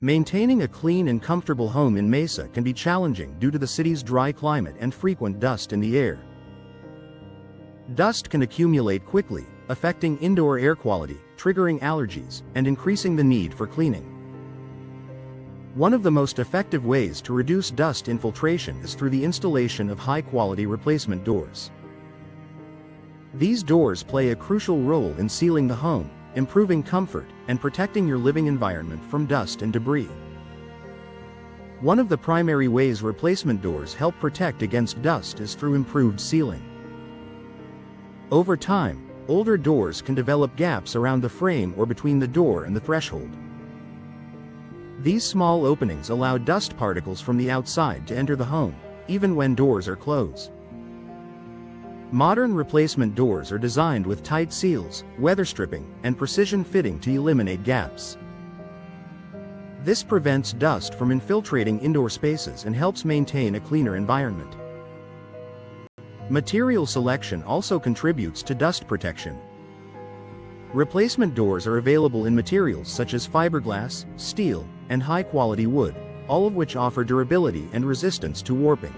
Maintaining a clean and comfortable home in Mesa can be challenging due to the city's dry climate and frequent dust in the air. Dust can accumulate quickly, affecting indoor air quality, triggering allergies, and increasing the need for cleaning. One of the most effective ways to reduce dust infiltration is through the installation of high-quality replacement doors. These doors play a crucial role in sealing the home, improving comfort, and protecting your living environment from dust and debris. One of the primary ways replacement doors help protect against dust is through improved sealing. Over time, older doors can develop gaps around the frame or between the door and the threshold. These small openings allow dust particles from the outside to enter the home, even when doors are closed. Modern replacement doors are designed with tight seals, weather stripping, and precision fitting to eliminate gaps. This prevents dust from infiltrating indoor spaces and helps maintain a cleaner environment. Material selection also contributes to dust protection. Replacement doors are available in materials such as fiberglass, steel, and high-quality wood, all of which offer durability and resistance to warping.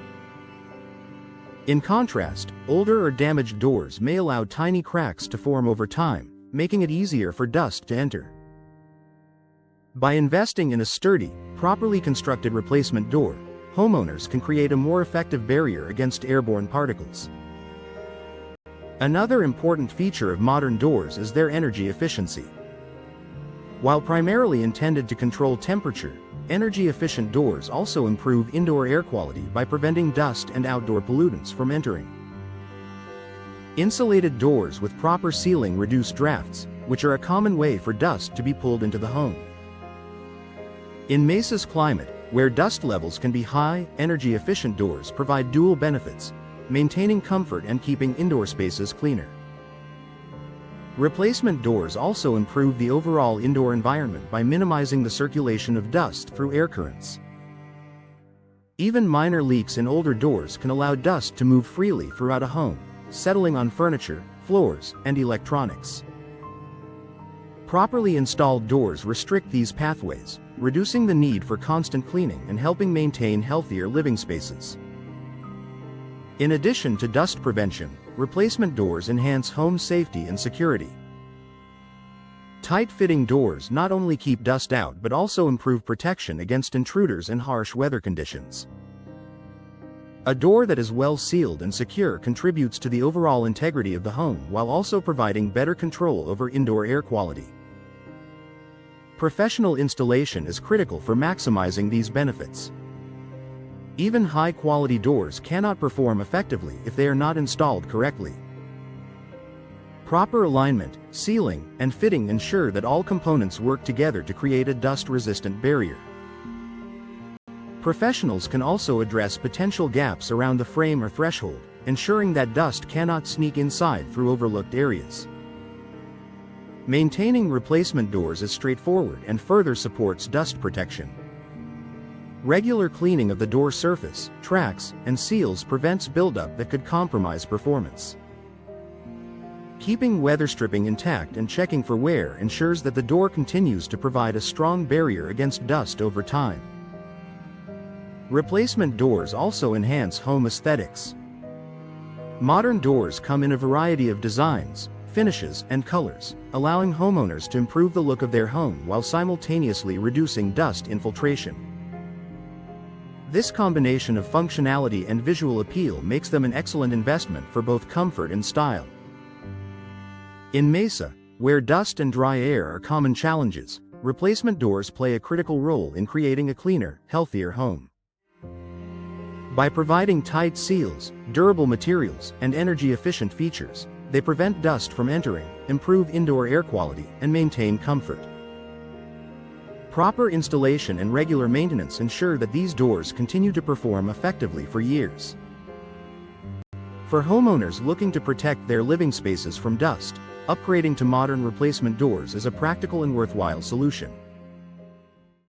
In contrast, older or damaged doors may allow tiny cracks to form over time, making it easier for dust to enter. By investing in a sturdy, properly constructed replacement door, homeowners can create a more effective barrier against airborne particles. Another important feature of modern doors is their energy efficiency. While primarily intended to control temperature, energy-efficient doors also improve indoor air quality by preventing dust and outdoor pollutants from entering. Insulated doors with proper sealing reduce drafts, which are a common way for dust to be pulled into the home. In Mesa's climate, where dust levels can be high, energy-efficient doors provide dual benefits, maintaining comfort and keeping indoor spaces cleaner. Replacement doors also improve the overall indoor environment by minimizing the circulation of dust through air currents. Even minor leaks in older doors can allow dust to move freely throughout a home, settling on furniture, floors, and electronics. Properly installed doors restrict these pathways, reducing the need for constant cleaning and helping maintain healthier living spaces. In addition to dust prevention, replacement doors enhance home safety and security. Tight-fitting doors not only keep dust out but also improve protection against intruders and harsh weather conditions. A door that is well sealed and secure contributes to the overall integrity of the home while also providing better control over indoor air quality. Professional installation is critical for maximizing these benefits. Even high-quality doors cannot perform effectively if they are not installed correctly. Proper alignment, sealing, and fitting ensure that all components work together to create a dust-resistant barrier. Professionals can also address potential gaps around the frame or threshold, ensuring that dust cannot sneak inside through overlooked areas. Maintaining replacement doors is straightforward and further supports dust protection. Regular cleaning of the door surface, tracks, and seals prevents buildup that could compromise performance. Keeping weather stripping intact and checking for wear ensures that the door continues to provide a strong barrier against dust over time. Replacement doors also enhance home aesthetics. Modern doors come in a variety of designs, finishes, and colors, allowing homeowners to improve the look of their home while simultaneously reducing dust infiltration. This combination of functionality and visual appeal makes them an excellent investment for both comfort and style. In Mesa, where dust and dry air are common challenges, replacement doors play a critical role in creating a cleaner, healthier home. By providing tight seals, durable materials, and energy-efficient features, they prevent dust from entering, improve indoor air quality, and maintain comfort. Proper installation and regular maintenance ensure that these doors continue to perform effectively for years. For homeowners looking to protect their living spaces from dust, upgrading to modern replacement doors is a practical and worthwhile solution.